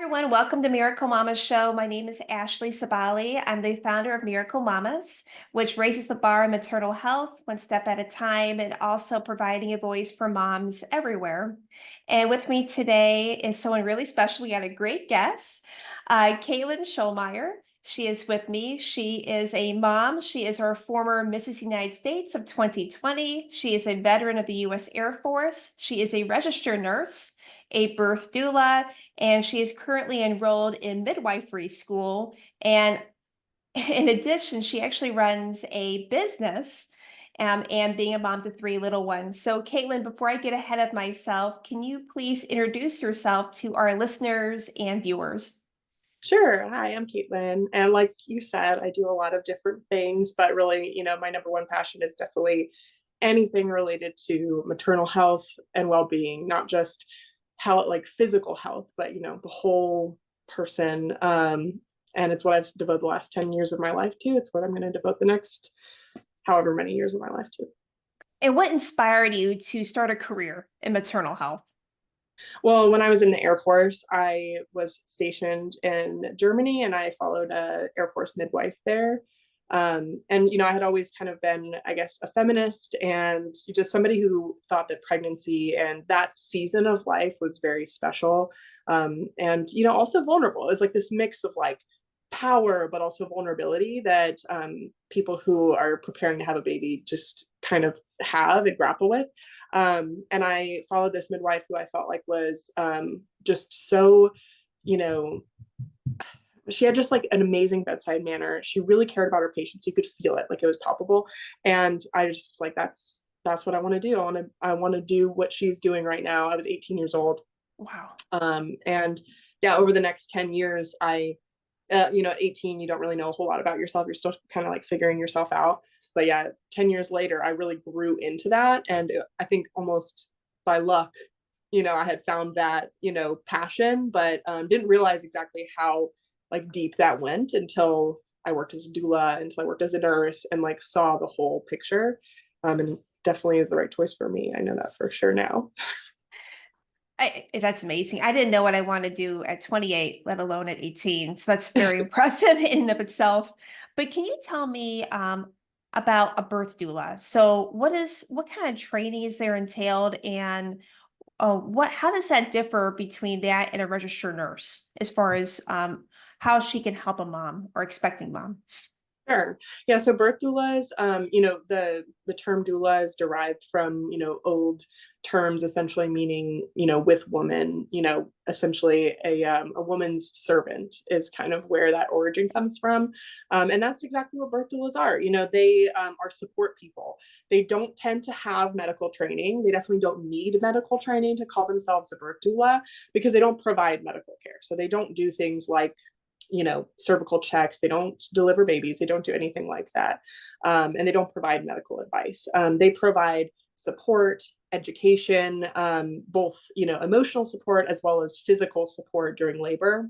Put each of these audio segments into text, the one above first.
Everyone, welcome to Miracle Mommas Show. My name is Ashley Sabali. I'm the founder of Miracle Mommas, which raises the bar in maternal health one step at a time and also providing a voice for moms everywhere. And with me today is someone really special. We got a great guest, Caitlyn Schollmeier. She is with me. She is a mom. She is our former Mrs. United States of 2020. She is a veteran of the U.S. Air Force. She is a registered nurse, a birth doula, and she is currently enrolled in midwifery school. And in addition, she actually runs a business and being a mom to three little ones. So, Caitlyn, before I get ahead of myself, can you please introduce yourself to our listeners and viewers? Sure. Hi, I'm Caitlyn. And like you said, I do a lot of different things, but really, my number one passion is definitely anything related to maternal health and well-being, not just how like physical health, but the whole person. And it's what I've devoted the last 10 years of my life to. It's what I'm going to devote the next however many years of my life to. And what inspired you to start a career in maternal health? Well, when I was in the Air Force, I was stationed in Germany and I followed a Air Force midwife there. And I had always kind of been, I guess, a feminist and just somebody who thought that pregnancy and that season of life was very special. And also vulnerable. It was like this mix of like power, but also vulnerability that people who are preparing to have a baby just kind of have and grapple with. And I followed this midwife who I felt like was just so, you know, she had just like an amazing bedside manner. She really cared about her patients. You could feel it, like it was palpable. And I was just like, that's what I want to do. I want to do what she's doing right now. I was 18 years old. Wow. And yeah, over the next 10 years, at 18, you don't really know a whole lot about yourself. You're still kind of like figuring yourself out. But yeah, 10 years later, I really grew into that. And I think almost by luck, I had found that, passion, but didn't realize exactly how like deep that went until I worked as a doula, until I worked as a nurse and like saw the whole picture. And definitely is the right choice for me. I know that for sure now. That's amazing. I didn't know what I want to do at 28, let alone at 18. So that's very impressive in and of itself. But can you tell me about a birth doula? So what kind of training is there entailed, and how does that differ between that and a registered nurse as far as how she can help a mom or expecting mom? Sure. Yeah. So birth doulas, the term doula is derived from, old terms essentially meaning, with woman, essentially a woman's servant is kind of where that origin comes from. And that's exactly what birth doulas are. They are support people. They don't tend to have medical training. They definitely don't need medical training to call themselves a birth doula because they don't provide medical care. So they don't do things like cervical checks. They don't deliver babies. They don't do anything like that. And they don't provide medical advice. They provide support, education, both, emotional support as well as physical support during labor.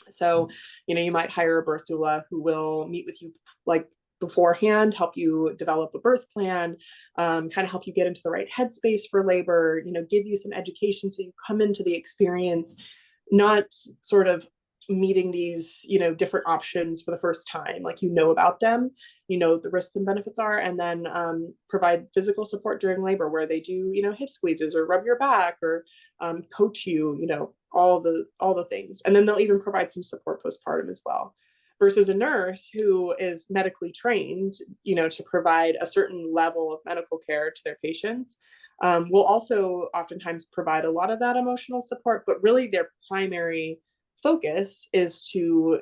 So, you might hire a birth doula who will meet with you like beforehand, help you develop a birth plan, kind of help you get into the right headspace for labor, give you some education so you come into the experience not sort of meeting these different options for the first time, like about them, the risks and benefits are, and then provide physical support during labor where they do hip squeezes or rub your back or coach you, all the things, and then they'll even provide some support postpartum as well, versus a nurse who is medically trained to provide a certain level of medical care to their patients. Will also oftentimes provide a lot of that emotional support, but really their primary focus is to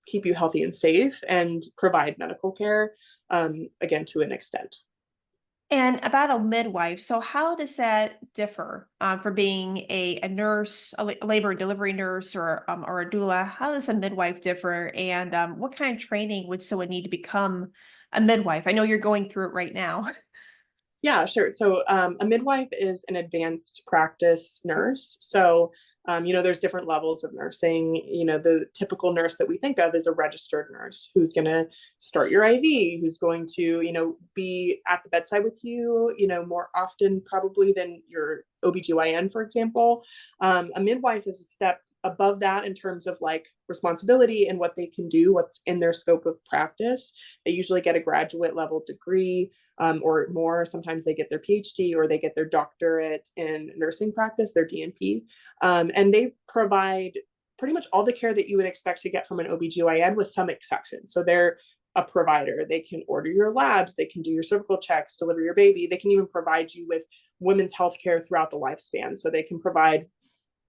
keep you healthy and safe and provide medical care, again, to an extent. And about a midwife, so how does that differ for being a nurse, a labor and delivery nurse, or a doula? How does a midwife differ, and what kind of training would someone need to become a midwife? I know you're going through it right now. Yeah, sure. So a midwife is an advanced practice nurse. So, there's different levels of nursing. The typical nurse that we think of is a registered nurse who's going to start your IV, who's going to, be at the bedside with you, more often probably than your OBGYN, for example. A midwife is a step above that in terms of like responsibility and what they can do, what's in their scope of practice, they usually get a graduate level degree, or more. Sometimes they get their PhD or they get their doctorate in nursing practice, their DNP. And they provide pretty much all the care that you would expect to get from an OBGYN with some exceptions. So they're a provider. They can order your labs, they can do your cervical checks, deliver your baby. They can even provide you with women's health care throughout the lifespan. So they can provide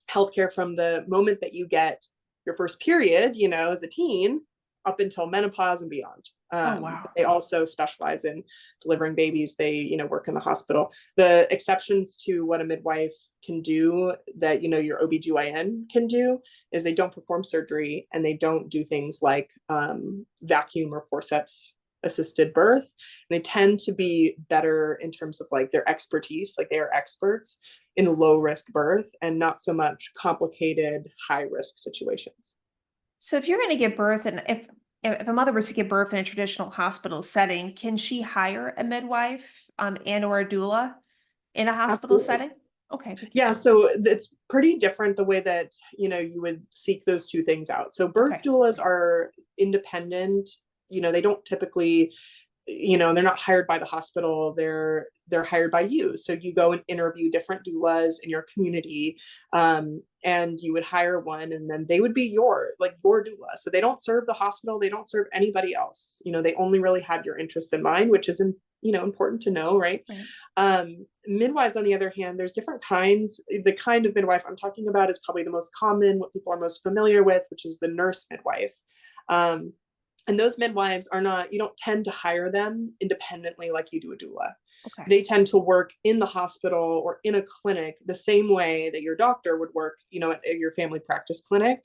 healthcare from the moment that you get your first period, you know, as a teen, up until menopause and beyond. Oh, wow. They also specialize in delivering babies. They, you know, work in the hospital. The exceptions to what a midwife can do that, you know, your OBGYN can do is they don't perform surgery and they don't do things like vacuum or forceps assisted birth. And they tend to be better in terms of like their expertise, like they are experts in low risk birth and not so much complicated high risk situations. So if you're going to give birth, and if a mother was to give birth in a traditional hospital setting, can she hire a midwife and or a doula in a hospital Absolutely. setting? Okay. Yeah, so it's pretty different the way that, you know, you would seek those two things out. So birth Okay. doulas are independent, you know, they don't typically, you know, they're not hired by the hospital, they're hired by you. So you go and interview different doulas in your community, and you would hire one and then they would be your doula. So they don't serve the hospital, they don't serve anybody else, you know, they only really have your interest in mind, which is, you know, important to know, right? Right. Midwives, on the other hand, there's different kinds. The kind of midwife I'm talking about is probably the most common, what people are most familiar with, which is the nurse midwife. um, and those midwives are not, you don't tend to hire them independently like you do a doula. Okay. They tend to work in the hospital or in a clinic the same way that your doctor would work, you know, at your family practice clinic.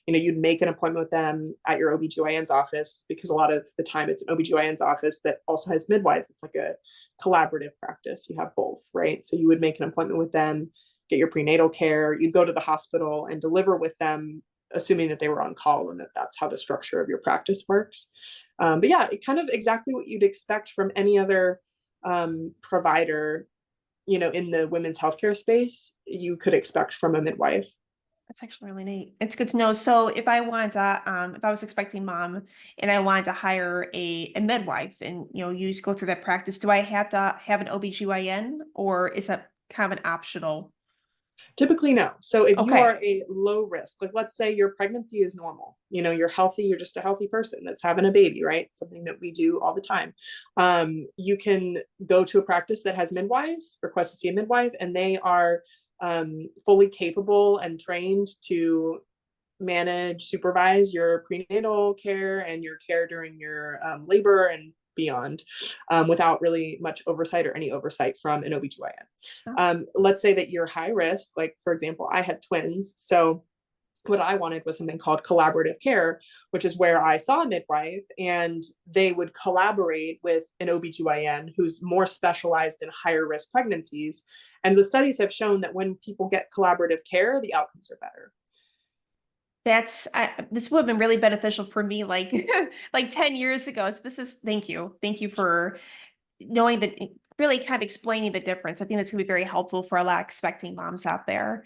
You know, you'd make an appointment with them at your OBGYN's office, because a lot of the time it's an OBGYN's office that also has midwives. It's like a collaborative practice. You have both, right? So you would make an appointment with them, get your prenatal care, you'd go to the hospital and deliver with them, assuming that they were on call and that that's how the structure of your practice works. But yeah, it kind of exactly what you'd expect from any other provider, you know, in the women's healthcare space, you could expect from a midwife. That's actually really neat. It's good to know. So if I wanted to, if I was expecting mom and I wanted to hire a midwife and, you know, go through that practice, do I have to have an OBGYN or is that kind of an optional? Typically, no. So if you Okay. are a low risk, like let's say your pregnancy is normal, you know, you're healthy, you're just a healthy person that's having a baby, right? Something that we do all the time. You can go to a practice that has midwives, request to see a midwife, and they are fully capable and trained to manage, supervise your prenatal care and your care during your labor and beyond, without really much oversight or any oversight from an Oh, OBGYN. Let's say that you're high risk, like for example, I had twins. So what I wanted was something called collaborative care, which is where I saw a midwife and they would collaborate with an OBGYN who's more specialized in higher risk pregnancies. And the studies have shown that when people get collaborative care, the outcomes are better. this would have been really beneficial for me like like 10 years ago. So thank you. Thank you for knowing that, really kind of explaining the difference. I think that's gonna be very helpful for a lot of expecting moms out there.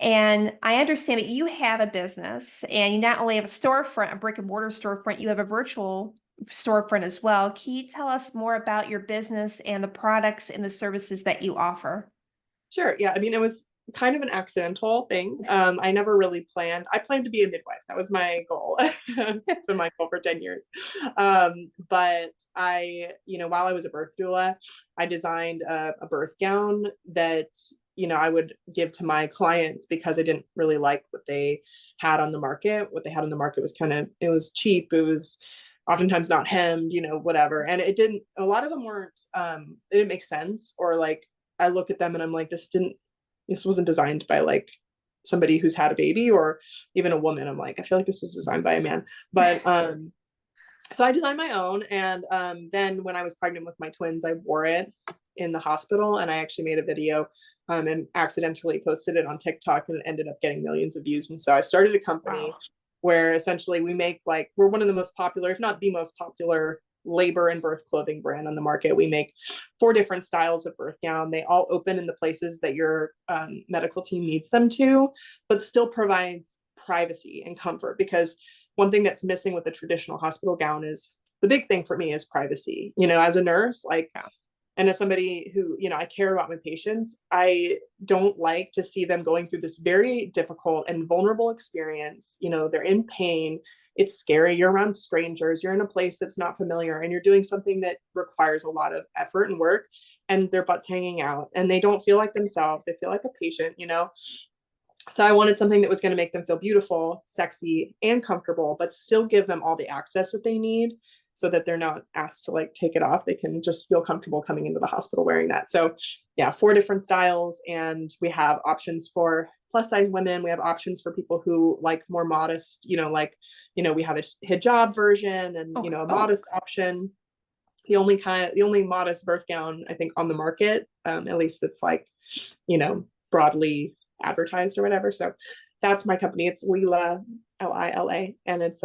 And I understand that you have a business and you not only have a storefront, a brick and mortar storefront, you have a virtual storefront as well. Can you tell us more about your business and the products and the services that you offer? Sure. Yeah. I mean, it was kind of an accidental thing. I never really planned. I planned to be a midwife. That was my goal. It's been my goal for 10 years. But I, you know, while I was a birth doula, I designed a birth gown that, you know, I would give to my clients because I didn't really like what they had on the market. What they had on the market was it was cheap. It was oftentimes not hemmed, you know, whatever. And a lot of them weren't, it didn't make sense, or like, I look at them and I'm like, this wasn't designed by like somebody who's had a baby or even a woman. I'm like, I feel like this was designed by a man. But so I designed my own. And then when I was pregnant with my twins, I wore it in the hospital and I actually made a video and accidentally posted it on TikTok and it ended up getting millions of views. And so I started a company Wow. where essentially we're one of the most popular, if not the most popular, labor and birth clothing brand on the market. We make 4 different styles of birth gown. They all open in the places that your medical team needs them to, but still provides privacy and comfort, because one thing that's missing with the traditional hospital gown is, the big thing for me is privacy. As a nurse, like, Yeah. and as somebody who, I care about my patients, I don't like to see them going through this very difficult and vulnerable experience. They're in pain. It's scary. You're around strangers. You're in a place that's not familiar, and you're doing something that requires a lot of effort and work, and their butts hanging out, and they don't feel like themselves. They feel like a patient. So I wanted something that was going to make them feel beautiful, sexy, and comfortable, but still give them all the access that they need, so that they're not asked to like take it off. They can just feel comfortable coming into the hospital wearing that. So yeah, 4 different styles. And we have options for plus size women. We have options for people who like more modest, we have a hijab version and, a modest option. The only modest birth gown, I think, on the market, at least that's like, broadly advertised or whatever. So that's my company. It's Lila, Lila, and it's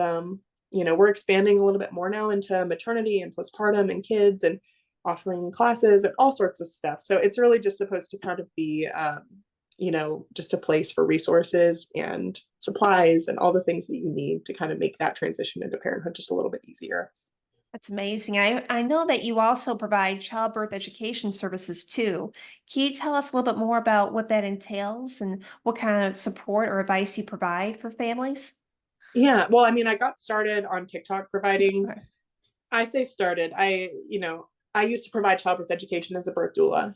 we're expanding a little bit more now into maternity and postpartum and kids, and offering classes and all sorts of stuff. So it's really just supposed to kind of be just a place for resources and supplies and all the things that you need to kind of make that transition into parenthood just a little bit easier. That's amazing. I know that you also provide childbirth education services too. Can you tell us a little bit more about what that entails and what kind of support or advice you provide for families? Yeah, well, I mean, I got started on TikTok providing, Okay. I say started, I used to provide childbirth education as a birth doula,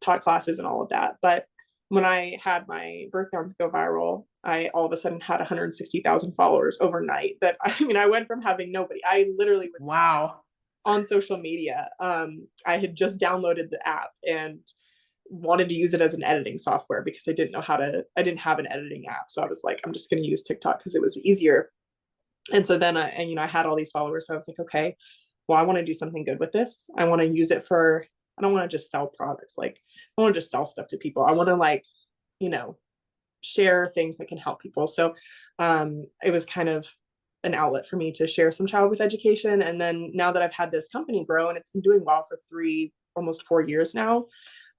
taught classes and all of that. But when I had my birth gowns go viral, I all of a sudden had 160,000 followers overnight. I went from having nobody. I literally was Wow. on social media. I had just downloaded the app and wanted to use it as an editing software because I didn't have an editing app. So I was like, I'm just going to use TikTok because it was easier. And so then I had all these followers. So I was like, okay, well, I want to do something good with this. I want to use it for, I don't want to just sell products. Like, I want to just sell stuff to people. I want to share things that can help people. So it was kind of an outlet for me to share some childbirth education. And then now that I've had this company grow and it's been doing well for almost 4 years now,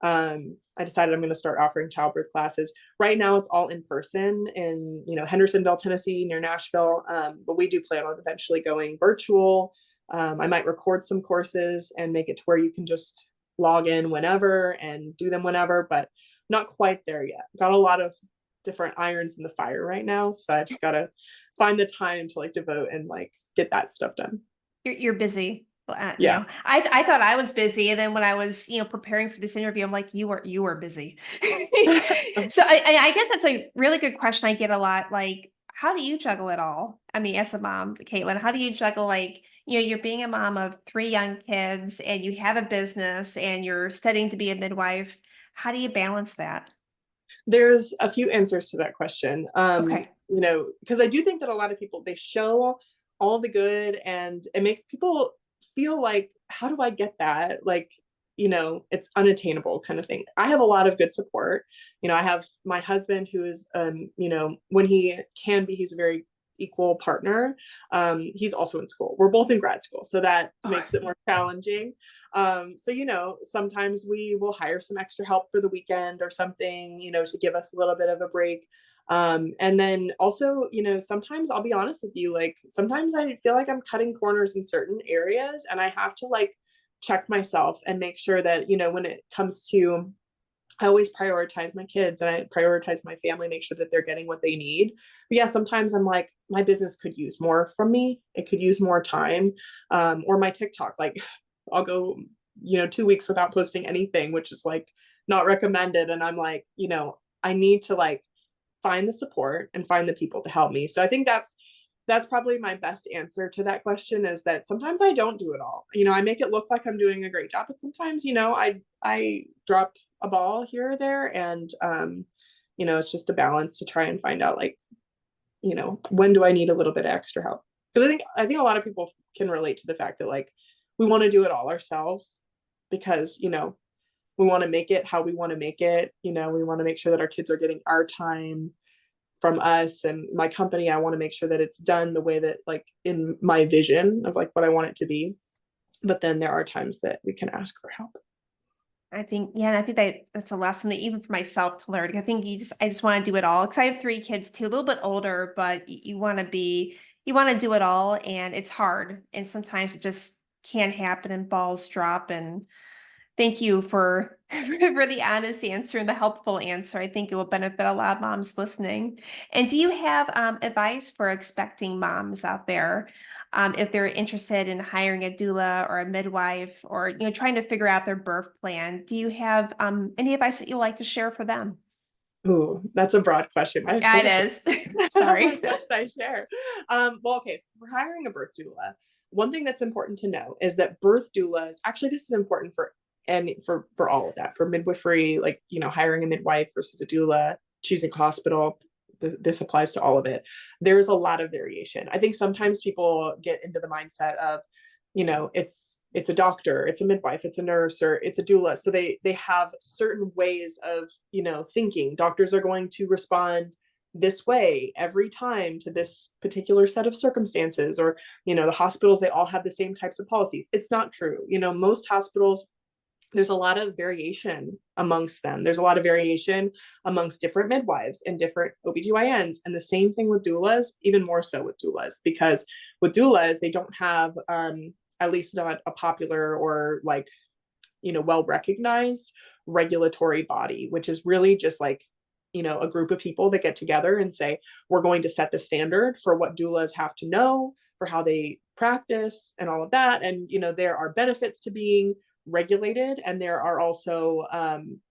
I decided I'm going to start offering childbirth classes. Right now it's all in person in, Hendersonville, Tennessee, near Nashville. But we do plan on eventually going virtual. I might record some courses and make it to where you can just log in whenever and do them whenever, but not quite there yet. Got a lot of different irons in the fire right now. So I just got to find the time to devote and get that stuff done. You're busy. Yeah. I thought I was busy, and then when I was, preparing for this interview, I'm like, you are busy. So I guess that's a really good question I get a lot. Like, how do you juggle it all? I mean, as a mom, Caitlyn, how do you juggle you're being a mom of 3 young kids, and you have a business, and you're studying to be a midwife. How do you balance that? There's a few answers to that question. Okay. Because I do think that a lot of people, they show all the good and it makes people feel like, how do I get that? It's unattainable kind of thing. I have a lot of good support. I have my husband who is, when he can be, he's a very equal partner. He's also in school. We're both in grad school, so that makes it more challenging. So sometimes we will hire some extra help for the weekend or something, to give us a little bit of a break. And then also, sometimes I'll be honest with you, sometimes I feel like I'm cutting corners in certain areas, and I have to check myself and make sure that, when it comes to, I always prioritize my kids and I prioritize my family, make sure that they're getting what they need. But yeah, sometimes I'm like, my business could use more from me. It could use more time. Or my TikTok, I'll go, 2 weeks without posting anything, which is not recommended. And I'm like, I need to find the support and find the people to help me. So I think that's probably my best answer to that question, is that sometimes I don't do it all. I make it look like I'm doing a great job, but sometimes, I drop a ball here or there. And, it's just a balance to try and find out, when do I need a little bit of extra help? Because I think a lot of people can relate to the fact that we want to do it all ourselves because, we want to make it how we want to make it. We want to make sure that our kids are getting our time from us, and my company, I want to make sure that it's done the way that in my vision of what I want it to be. But then there are times that we can ask for help. I think, yeah, and I think that's a lesson that even for myself to learn. I think I just want to do it all because I have three kids too, a little bit older, but you want to do it all, and it's hard, and sometimes it just can't happen, and balls drop. And thank you for for the honest answer and the helpful answer. I think it will benefit a lot of moms listening. And do you have advice for expecting moms out there, if they're interested in hiring a doula or a midwife, or trying to figure out their birth plan? Do you have any advice that you'd like to share for them? Ooh, that's a broad question. I have so Yeah, it much. is. What Sorry. should I share? Well, okay, for hiring a birth doula, one thing that's important to know is that birth doulas, actually, this is important for for all of that, for midwifery, like, hiring a midwife versus a doula, choosing hospital. This applies to all of it. There's a lot of variation. I think sometimes people get into the mindset of, it's a doctor, it's a midwife, it's a nurse, or it's a doula, so they have certain ways of thinking. Doctors are going to respond this way every time to this particular set of circumstances, or the hospitals, they all have the same types of policies. It's not true. Most hospitals, there's a lot of variation amongst them. There's a lot of variation amongst different midwives and different OBGYNs. And the same thing with doulas, even more so with doulas, because with doulas, they don't have, at least not a popular or like, well recognized regulatory body, which is really just like, a group of people that get together and say, we're going to set the standard for what doulas have to know, for how they practice and all of that. And, there are benefits to being regulated, and there are also,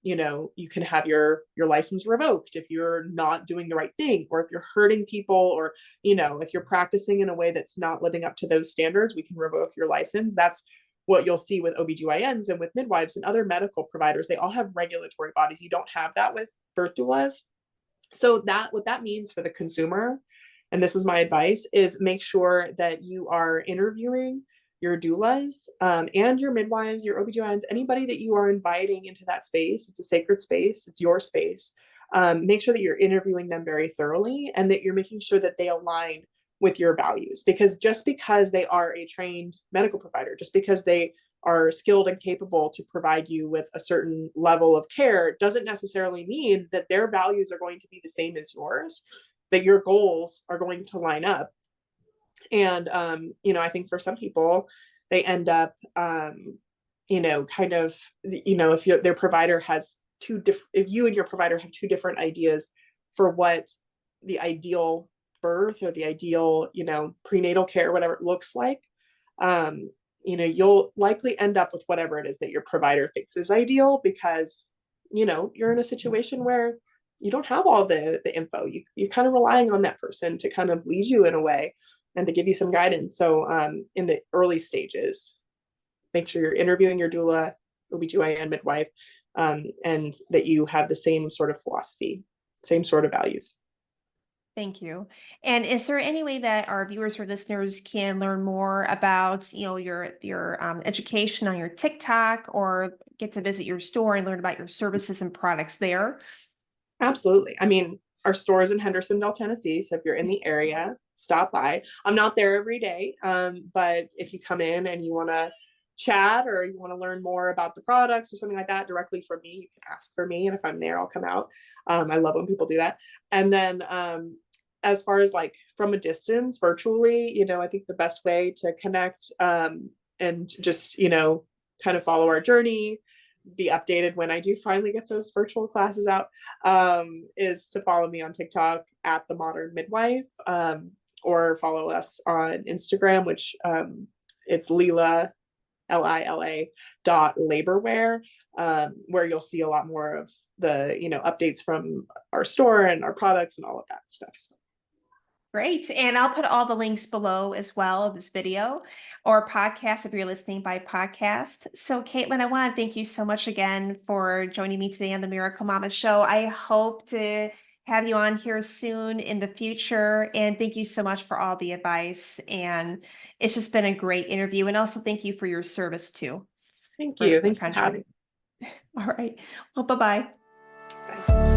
you can have your license revoked if you're not doing the right thing, or if you're hurting people, or if you're practicing in a way that's not living up to those standards, we can revoke your license. That's what you'll see with OBGYNs and with midwives and other medical providers. They all have regulatory bodies. You don't have that with birth doulas. So that, what that means for the consumer, and this is my advice, is make sure that you are interviewing your doulas, and your midwives, your OBGYNs, anybody that you are inviting into that space. It's a sacred space. It's your space. Make sure that you're interviewing them very thoroughly, and that you're making sure that they align with your values. Because just because they are a trained medical provider, just because they are skilled and capable to provide you with a certain level of care, doesn't necessarily mean that their values are going to be the same as yours, that your goals are going to line up. And I think for some people, they end up, kind of, if their provider has if you and your provider have two different ideas for what the ideal birth, or the ideal, prenatal care, whatever it looks like, you'll likely end up with whatever it is that your provider thinks is ideal, because, you're in a situation where you don't have all the info. You're kind of relying on that person to kind of lead you in a way, and to give you some guidance. So in the early stages, make sure you're interviewing your doula, OBGYN, midwife, and that you have the same sort of philosophy, same sort of values. Thank you. And is there any way that our viewers or listeners can learn more about, your education on your TikTok, or get to visit your store and learn about your services and products there? Absolutely. I mean, our store is in Hendersonville, Tennessee. So if you're in the area, stop by. I'm not there every day, but if you come in and you want to chat, or you want to learn more about the products or something like that directly from me, you can ask for me. And if I'm there, I'll come out. I love when people do that. And then as far as like from a distance, virtually, I think the best way to connect, and just, kind of follow our journey, be updated when I do finally get those virtual classes out, is to follow me on TikTok at the Modern Midwife, or follow us on Instagram, which it's Lila, Lila .laborwear, where you'll see a lot more of the updates from our store and our products and all of that stuff. So. Great. And I'll put all the links below as well of this video or podcast if you're listening by podcast. So, Caitlyn, I want to thank you so much again for joining me today on the Miracle Mommas Show. I hope to have you on here soon in the future. And thank you so much for all the advice. And it's just been a great interview. And also thank you for your service too Thank for you. the Thanks for having country. All right. Well, bye-bye. me. Bye.